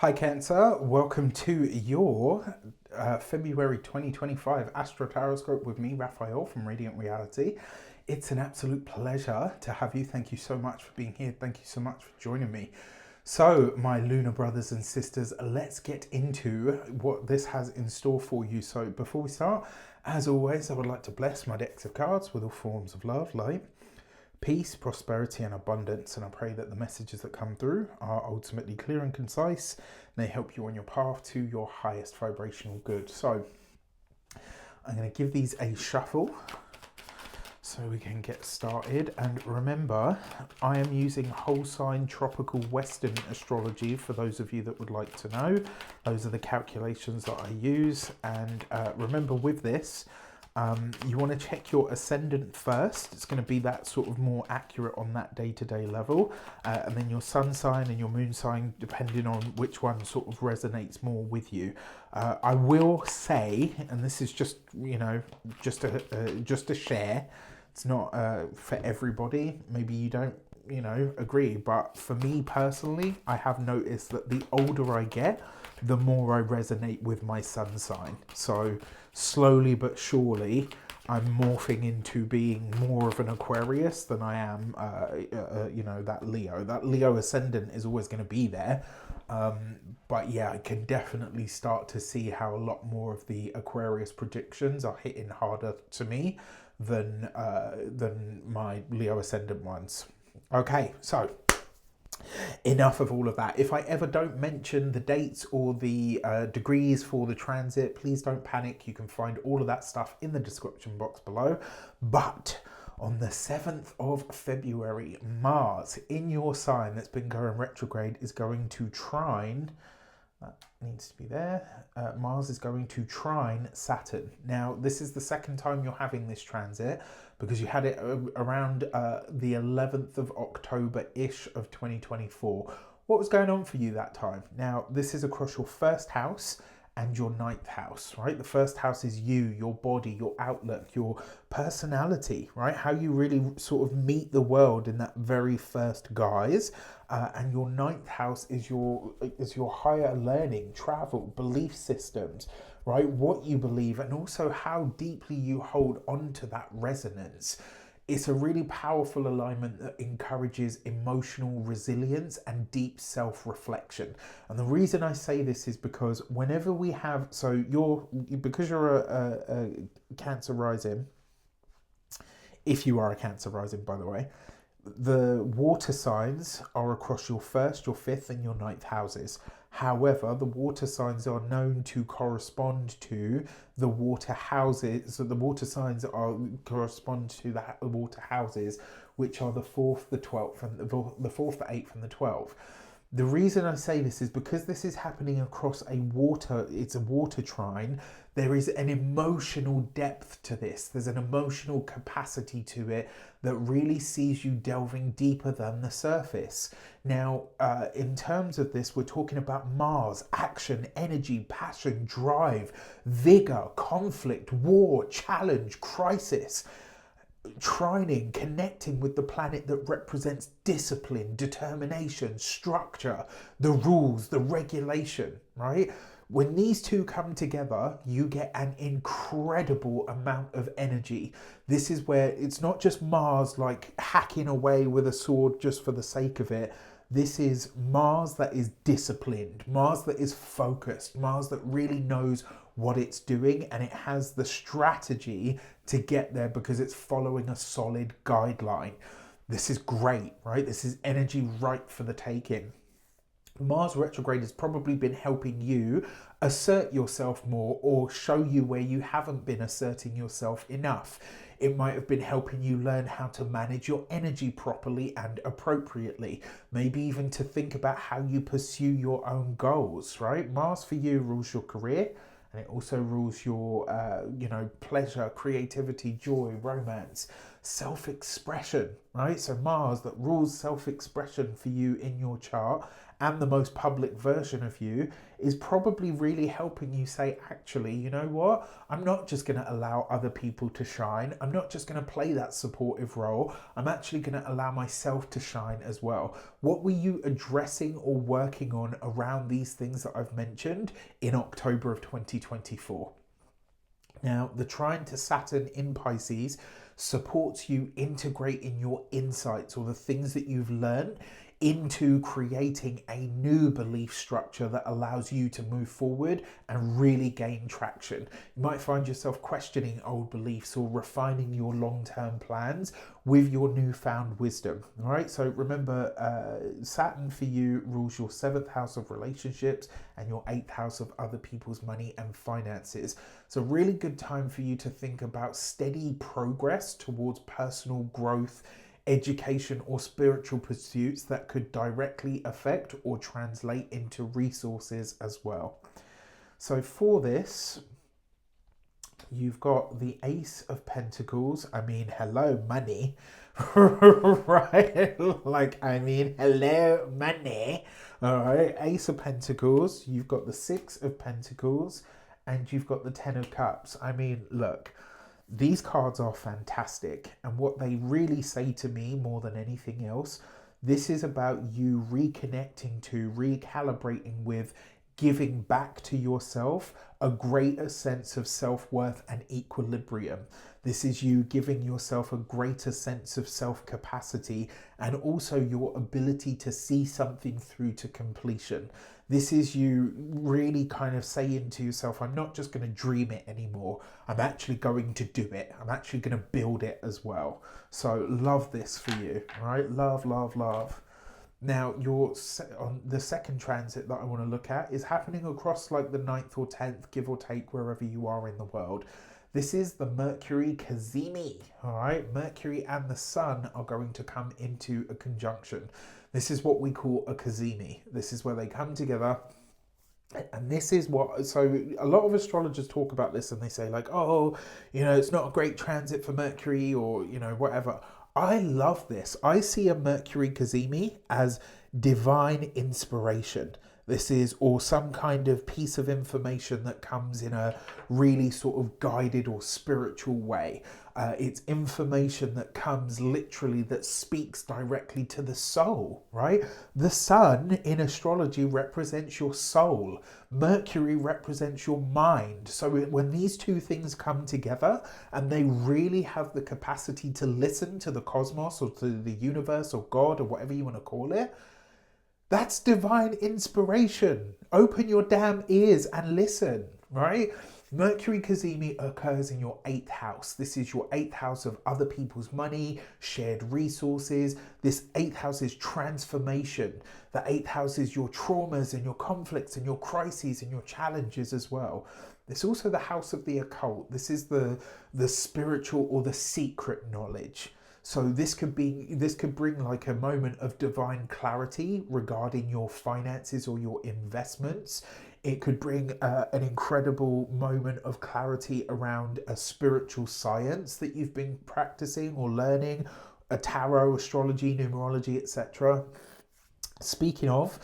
Hi Cancer, welcome to your February 2025 AstroTarot with me, Raphael from Reydiant Reality. It's an absolute pleasure to have you. Thank you so much for being here. Thank you so much for joining me. So, my lunar brothers and sisters, let's get into what this has in store for you. So, before we start, as always, I would like to bless my decks of cards with all forms of love, light, peace, prosperity, and abundance. And I pray that the messages that come through are ultimately clear and concise. And they help you on your path to your highest vibrational good. So I'm going to give these a shuffle so we can get started. And remember, I am using whole sign tropical Western astrology for those of you that would like to know. Those are the calculations that I use. And remember with this, you want to check your ascendant first. It's going to be that sort of more accurate on that day-to-day level, and then your sun sign and your moon sign, depending on which one sort of resonates more with you. I will say, and this is just just a share. It's not for everybody. Maybe you don't agree, but for me personally, I have noticed that the older I get, the more I resonate with my sun sign. So slowly but surely, I'm morphing into being more of an Aquarius than I am, that Leo. That Leo ascendant is always going to be there. But yeah, I can definitely start to see how a lot more of the Aquarius predictions are hitting harder to me than my Leo ascendant ones. Okay, so enough of all of that. If I ever don't mention the dates or the degrees for the transit, please don't panic. You can find all of that stuff in the description box below. But on the 7th of February, Mars in your sign that's been going retrograde is going to trine. That needs to be there. Mars is going to trine Saturn. Now, this is the second time you're having this transit because you had it around the 11th of October-ish of 2024. What was going on for you that time? Now, this is across your first house and your ninth house, right? The first house is you, your body, your outlook, your personality, right? How you really sort of meet the world in that very first guise. And your ninth house is your higher learning, travel, belief systems, right? What you believe and also how deeply you hold on to that resonance. It's a really powerful alignment that encourages emotional resilience and deep self-reflection. And the reason I say this is because whenever we have, because you're a Cancer rising, if you are a Cancer rising, by the way, the water signs are across your first, your fifth, and your ninth houses. However, the water signs are known to correspond to the water houses. So the water signs correspond to the water houses, which are the 4th, the 12th, and the 4th, the 8th, and the 12th. The reason I say this is because this is happening across it's a water trine. There is an emotional depth to this. There's an emotional capacity to it that really sees you delving deeper than the surface. Now, in terms of this, we're talking about Mars, action, energy, passion, drive, vigor, conflict, war, challenge, crisis. Trining, connecting with the planet that represents discipline, determination, structure, the rules, the regulation, right? When these two come together, you get an incredible amount of energy. This is where it's not just Mars like hacking away with a sword just for the sake of it. This is Mars that is disciplined, Mars that is focused, Mars that really knows what it's doing, and it has the strategy to get there because it's following a solid guideline. This is great, right? This is energy ripe for the taking. Mars retrograde has probably been helping you assert yourself more or show you where you haven't been asserting yourself enough. It might have been helping you learn how to manage your energy properly and appropriately. Maybe even to think about how you pursue your own goals, right? Mars for you rules your career, and it also rules your, pleasure, creativity, joy, romance, self-expression, right? So Mars that rules self-expression for you in your chart and the most public version of you is probably really helping you say, actually, you know what? I'm not just going to allow other people to shine. I'm not just going to play that supportive role. I'm actually going to allow myself to shine as well. What were you addressing or working on around these things that I've mentioned in October of 2024? Now, the trine to Saturn in Pisces supports you integrating your insights or the things that you've learned into creating a new belief structure that allows you to move forward and really gain traction. You might find yourself questioning old beliefs or refining your long-term plans with your newfound wisdom. All right, so remember, Saturn for you rules your 7th house of relationships and your 8th house of other people's money and finances. It's a really good time for you to think about steady progress towards personal growth, education, or spiritual pursuits that could directly affect or translate into resources as well. So for this, you've got the Ace of Pentacles. I mean, hello, money. Right? Like, I mean, hello, money. All right, Ace of Pentacles. You've got the 6 of Pentacles, and you've got the 10 of Cups. I mean, look, these cards are fantastic, and what they really say to me more than anything else, this is about you reconnecting to, recalibrating with, giving back to yourself a greater sense of self-worth and equilibrium. This is you giving yourself a greater sense of self-capacity and also your ability to see something through to completion. This is you really kind of saying to yourself, I'm not just going to dream it anymore. I'm actually going to do it. I'm actually going to build it as well. So love this for you, all right? Love, love, love. Now, on the second transit that I want to look at is happening across like the 9th or 10th, give or take, wherever you are in the world. This is the Mercury Cazimi, all right? Mercury and the Sun are going to come into a conjunction. This is what we call a Cazimi. This is where they come together. And this is what, so a lot of astrologers talk about this and they say like, oh, you know, it's not a great transit for Mercury or, you know, whatever. I love this. I see a Mercury Cazimi as divine inspiration. This is, or some kind of piece of information that comes in a really sort of guided or spiritual way. It's information that comes literally, that speaks directly to the soul, right? The sun in astrology represents your soul. Mercury represents your mind. So when these two things come together and they really have the capacity to listen to the cosmos or to the universe or God or whatever you want to call it, that's divine inspiration. Open your damn ears and listen, right? Mercury Cazimi occurs in your 8th house. This is your 8th house of other people's money, shared resources. This 8th house is transformation. The 8th house is your traumas and your conflicts and your crises and your challenges as well. It's also the house of the occult. This is the spiritual or the secret knowledge. So this could bring like a moment of divine clarity regarding your finances or your investments. It could bring an incredible moment of clarity around a spiritual science that you've been practicing or learning, a tarot, astrology, numerology, etc. Speaking of,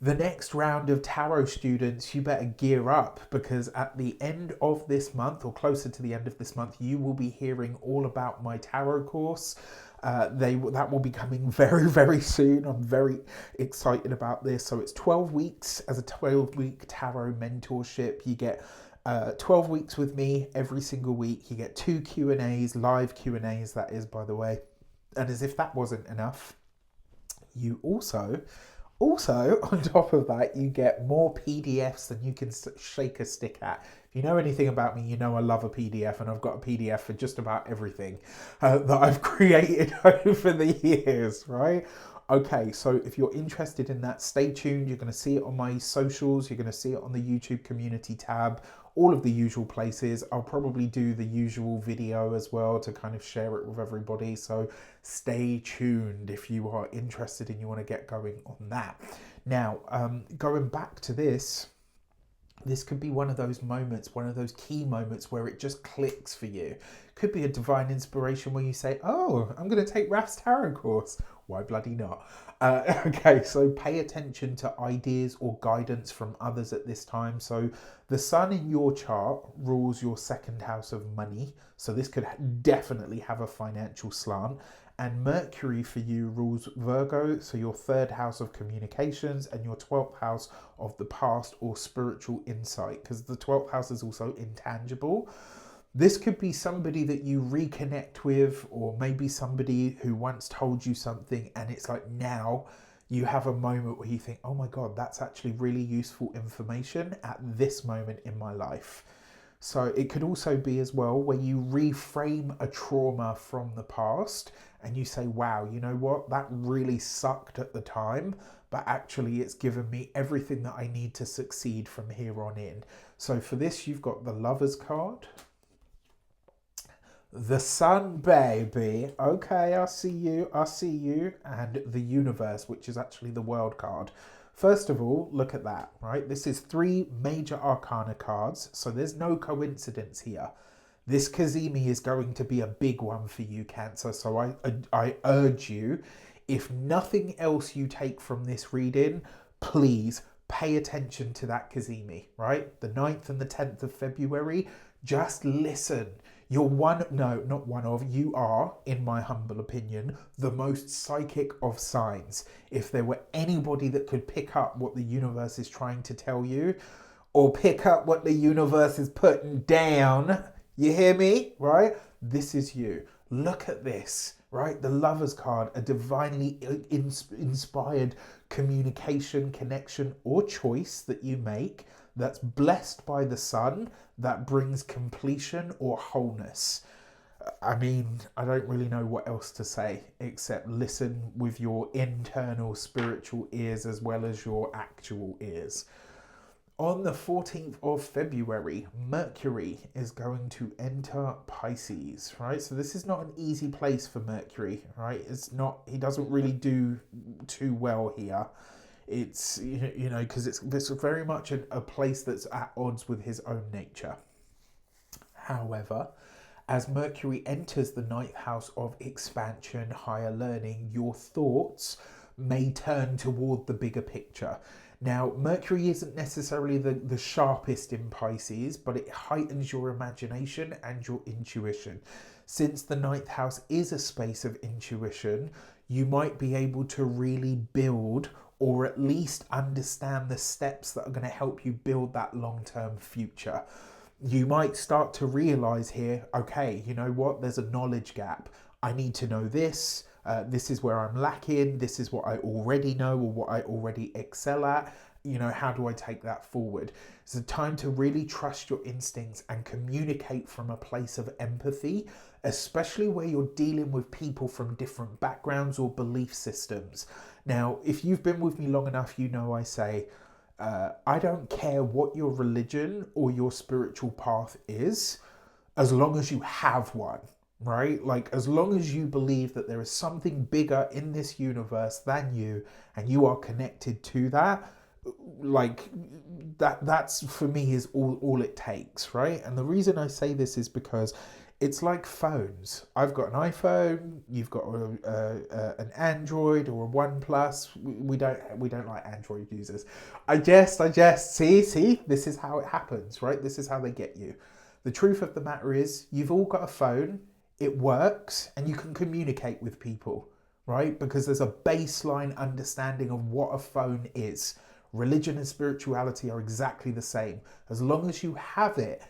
the next round of tarot students, you better gear up, because at the end of this month, or closer to the end of this month, you will be hearing all about my tarot course. That will be coming very, very soon. I'm very excited about this. So it's 12 weeks as a 12-week tarot mentorship. You get 12 weeks with me every single week. You get 2 Q&As, live Q&As, that is, by the way. And as if that wasn't enough, you also, on top of that, you get more PDFs than you can shake a stick at. If you know anything about me, you know I love a PDF, and I've got a PDF for just about everything that I've created over the years, right? Okay, so if you're interested in that, stay tuned. You're going to see it on my socials. You're going to see it on the YouTube community tab, all of the usual places. I'll probably do the usual video as well to kind of share it with everybody. So stay tuned if you are interested and you want to get going on that. Now, going back to this could be one of those moments, one of those key moments where it just clicks for you. Could be a divine inspiration where you say, oh, I'm going to take Raf's tarot course. Why bloody not? Okay, so pay attention to ideas or guidance from others at this time. So the sun in your chart rules your second house of money. So this could definitely have a financial slant. And Mercury for you rules Virgo, so your third house of communications, and your 12th house of the past or spiritual insight, because the 12th house is also intangible. This could be somebody that you reconnect with, or maybe somebody who once told you something and it's like now you have a moment where you think, oh my God, that's actually really useful information at this moment in my life. So it could also be as well where you reframe a trauma from the past and you say, wow, you know what, that really sucked at the time, but actually it's given me everything that I need to succeed from here on in. So for this, you've got the Lovers card. The Sun, baby. Okay, I see you. And the Universe, which is actually the World card. First of all, look at that, right? This is 3 major arcana cards, so there's no coincidence here. This Cazimi is going to be a big one for you, Cancer, so I urge you, if nothing else you take from this reading, please pay attention to that Cazimi, right? The 9th and the 10th of February, just listen. You're you are, in my humble opinion, the most psychic of signs. If there were anybody that could pick up what the universe is trying to tell you, or pick up what the universe is putting down, you hear me, right? This is you. Look at this, right? The Lovers card, a divinely inspired communication, connection, or choice that you make that's blessed by the sun, that brings completion or wholeness. I mean, I don't really know what else to say except listen with your internal spiritual ears as well as your actual ears. On the 14th of February, Mercury is going to enter Pisces, right? So this is not an easy place for Mercury, right? He doesn't really do too well here. It's, because it's very much a place that's at odds with his own nature. However, as Mercury enters the 9th house of expansion, higher learning, your thoughts may turn toward the bigger picture. Now, Mercury isn't necessarily the sharpest in Pisces, but it heightens your imagination and your intuition. Since the 9th house is a space of intuition, you might be able to really build or at least understand the steps that are going to help you build that long-term future. You might start to realize here, okay, you know what, there's a knowledge gap. I need to know this. This is where I'm lacking. This is what I already know or what I already excel at. How do I take that forward? It's a time to really trust your instincts and communicate from a place of empathy, especially where you're dealing with people from different backgrounds or belief systems. Now, if you've been with me long enough, I say, I don't care what your religion or your spiritual path is, as long as you have one, right? Like, as long as you believe that there is something bigger in this universe than you, and you are connected to that, like, that's for me is all it takes, right? And the reason I say this is because it's like phones. I've got an iPhone. You've got an Android or a OnePlus. We don't like Android users. I jest. See. This is how it happens, right? This is how they get you. The truth of the matter is, you've all got a phone. It works, and you can communicate with people, right? Because there's a baseline understanding of what a phone is. Religion and spirituality are exactly the same. As long as you have it.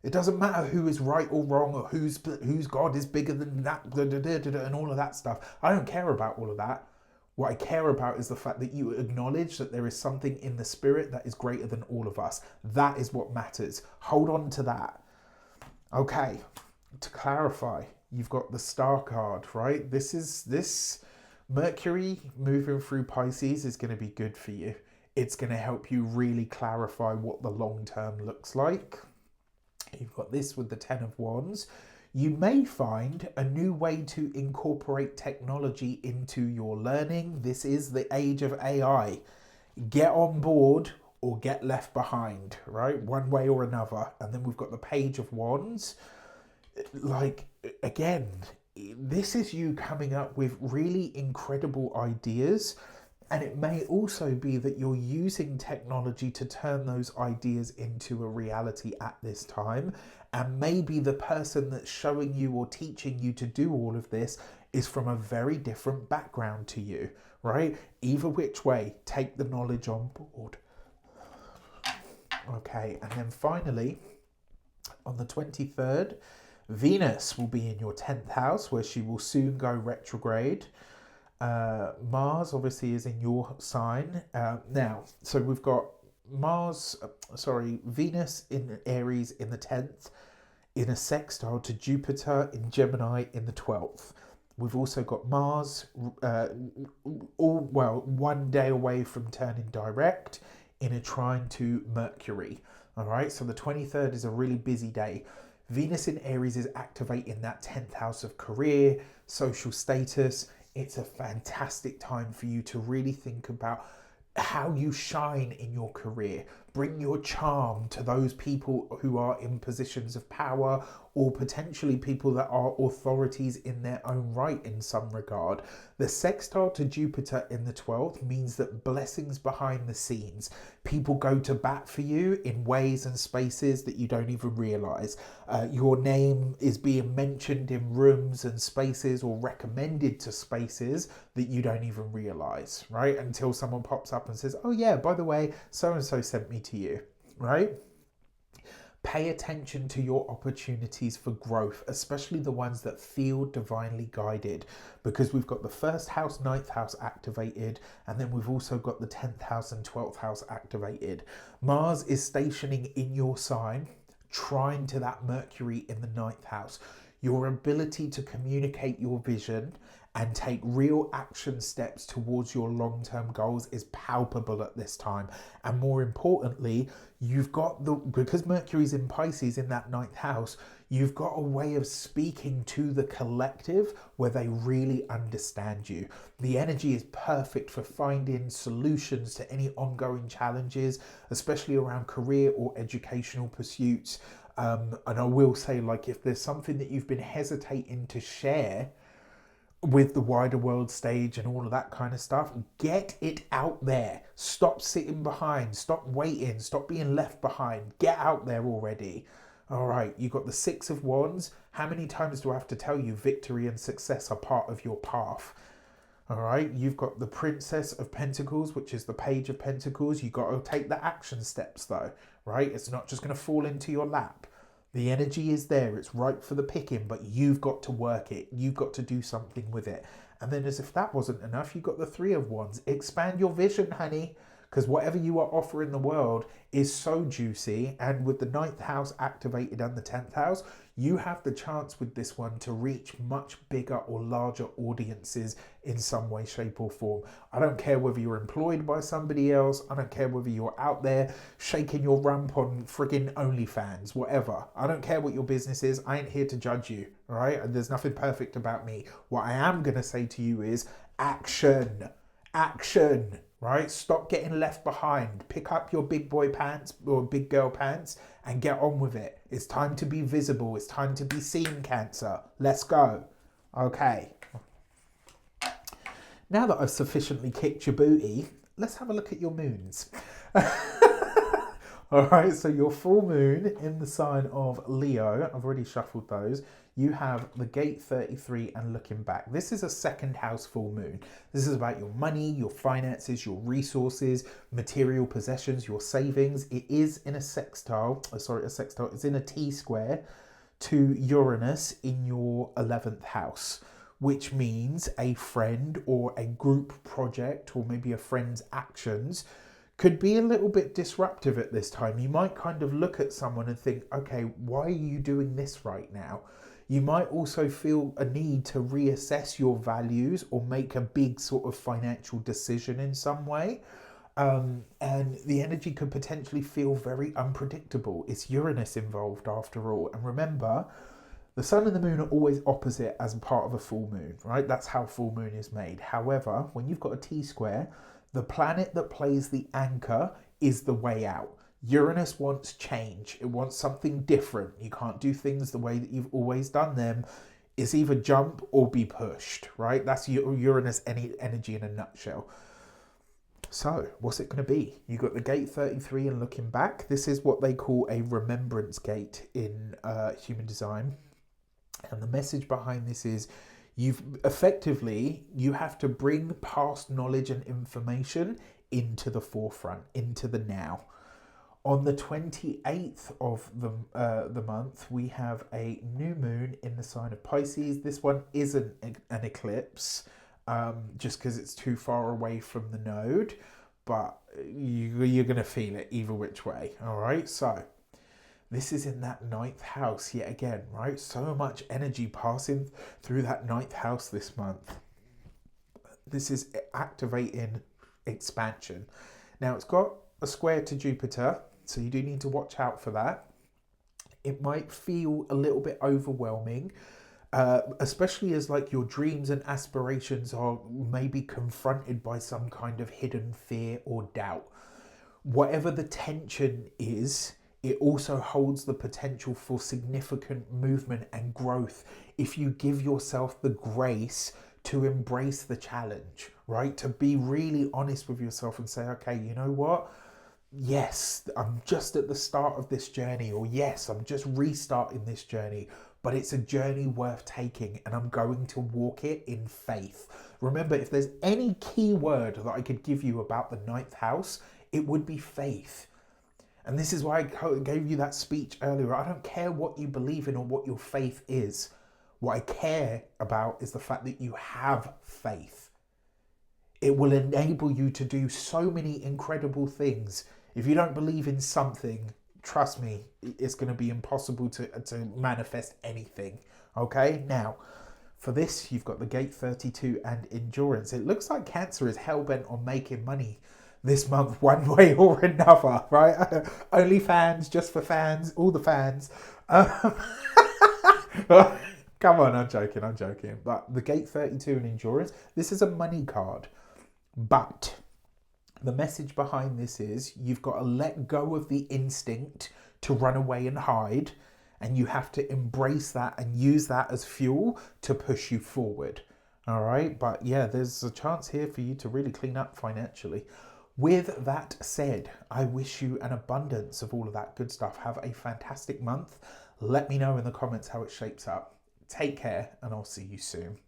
It doesn't matter who is right or wrong or whose God is bigger than that, and all of that stuff. I don't care about all of that. What I care about is the fact that you acknowledge that there is something in the spirit that is greater than all of us. That is what matters. Hold on to that. Okay, to clarify, you've got the Star card, right? This Mercury moving through Pisces is going to be good for you. It's going to help you really clarify what the long term looks like. You've got this with the 10 of Wands. You may find a new way to incorporate technology into your learning. This is the age of AI. Get on board or get left behind, right? One way or another. And then we've got the Page of Wands. Like, again, this is you coming up with really incredible ideas. And it may also be that you're using technology to turn those ideas into a reality at this time. And maybe the person that's showing you or teaching you to do all of this is from a very different background to you, right? Either which way, take the knowledge on board. Okay, and then finally, on the 23rd, Venus will be in your 10th house, where she will soon go retrograde. Mars obviously is in your sign now. So we've got Venus in Aries in the 10th, in a sextile to Jupiter in Gemini in the 12th. We've also got Mars, one day away from turning direct, in a trine to Mercury. All right, so the 23rd is a really busy day. Venus in Aries is activating that 10th house of career, social status. It's a fantastic time for you to really think about how you shine in your career. Bring your charm to those people who are in positions of power, or potentially people that are authorities in their own right in some regard. The sextile to Jupiter in the 12th means that blessings behind the scenes, people go to bat for you in ways and spaces that you don't even realize. Your name is being mentioned in rooms and spaces, or recommended to spaces that you don't even realize, right? Until someone pops up and says, oh yeah, by the way, so-and-so sent me to you, right? Pay attention to your opportunities for growth, especially the ones that feel divinely guided, because we've got the 1st house, 9th house activated, and then we've also got the 10th house and 12th house activated. Mars is stationing in your sign, trine to that Mercury in the 9th house. Your ability to communicate your vision and take real action steps towards your long-term goals is palpable at this time. And more importantly, you've got because Mercury's in Pisces in that 9th house, you've got a way of speaking to the collective where they really understand you. The energy is perfect for finding solutions to any ongoing challenges, especially around career or educational pursuits. And I will say, like, if there's something that you've been hesitating to share with the wider world stage and all of that kind of stuff, get it out there. Stop sitting behind, stop waiting, stop being left behind. Get out there already. All right, you got the 6 of Wands. How many times do I have to tell you victory and success are part of your path? All right, you've got the Princess of Pentacles, which is the Page of Pentacles. You've got to take the action steps though, right? It's not just going to fall into your lap. The energy is there, it's ripe for the picking, but you've got to work it. You've got to do something with it. And then, as if that wasn't enough, you've got the 3 of Wands. Expand your vision, honey, because whatever you are offering the world is so juicy. And with the 9th house activated and the 10th house, you have the chance with this one to reach much bigger or larger audiences in some way, shape or form. I don't care whether you're employed by somebody else. I don't care whether you're out there shaking your rump on friggin' OnlyFans, whatever. I don't care what your business is. I ain't here to judge you, all right? And there's nothing perfect about me. What I am going to say to you is action, action. Right? Stop getting left behind. Pick up your big boy pants or big girl pants and get on with it. It's time to be visible. It's time to be seen, Cancer. Let's go. Okay. Now that I've sufficiently kicked your booty, let's have a look at your moons. All right, so your full moon in the sign of Leo, I've already shuffled those. You have the gate 33 and looking back. This is a 2nd house full moon. This is about your money, your finances, your resources, material possessions, your savings. It is in a sextile, it's in a T-square to Uranus in your 11th house, which means a friend or a group project or maybe a friend's actions could be a little bit disruptive at this time. You might kind of look at someone and think, okay, why are you doing this right now? You might also feel a need to reassess your values or make a big sort of financial decision in some way. And the energy could potentially feel very unpredictable. It's Uranus involved after all. And remember, the sun and the moon are always opposite as part of a full moon, right? That's how full moon is made. However, when you've got a T-square, the planet that plays the anchor is the way out. Uranus wants change. It wants something different. You can't do things the way that you've always done them. It's either jump or be pushed, right? That's Uranus energy in a nutshell. So, what's it going to be? You got the gate 33 and looking back. This is what they call a remembrance gate in human design. And the message behind this is you have to bring past knowledge and information into the forefront, into the now. On the 28th of the month, we have a new moon in the sign of Pisces. This one isn't an eclipse, just because it's too far away from the node, but you're going to feel it either which way. All right, so this is in that ninth house yet again, right? So much energy passing through that ninth house this month. This is activating expansion. Now, it's got a square to Jupiter, so you do need to watch out for that. It might feel a little bit overwhelming, especially as like your dreams and aspirations are maybe confronted by some kind of hidden fear or doubt. Whatever the tension is, it also holds the potential for significant movement and growth if you give yourself the grace to embrace the challenge, right? To be really honest with yourself and say, okay, you know what? Yes, I'm just at the start of this journey, or yes, I'm just restarting this journey, but it's a journey worth taking and I'm going to walk it in faith. Remember, if there's any key word that I could give you about the ninth house, it would be faith. And this is why I gave you that speech earlier. I don't care what you believe in or what your faith is. What I care about is the fact that you have faith. It will enable you to do so many incredible things. If you don't believe in something, trust me, it's going to be impossible to manifest anything. Okay? Now, for this, you've got the gate 32 and endurance. It looks like Cancer is hell-bent on making money this month one way or another, right? Only fans, just for fans, all the fans. Come on, I'm joking. But the gate 32 and endurance, this is a money card. But the message behind this is you've got to let go of the instinct to run away and hide, and you have to embrace that and use that as fuel to push you forward. All right? But yeah, there's a chance here for you to really clean up financially. With that said, I wish you an abundance of all of that good stuff. Have a fantastic month. Let me know in the comments how it shapes up. Take care, and I'll see you soon.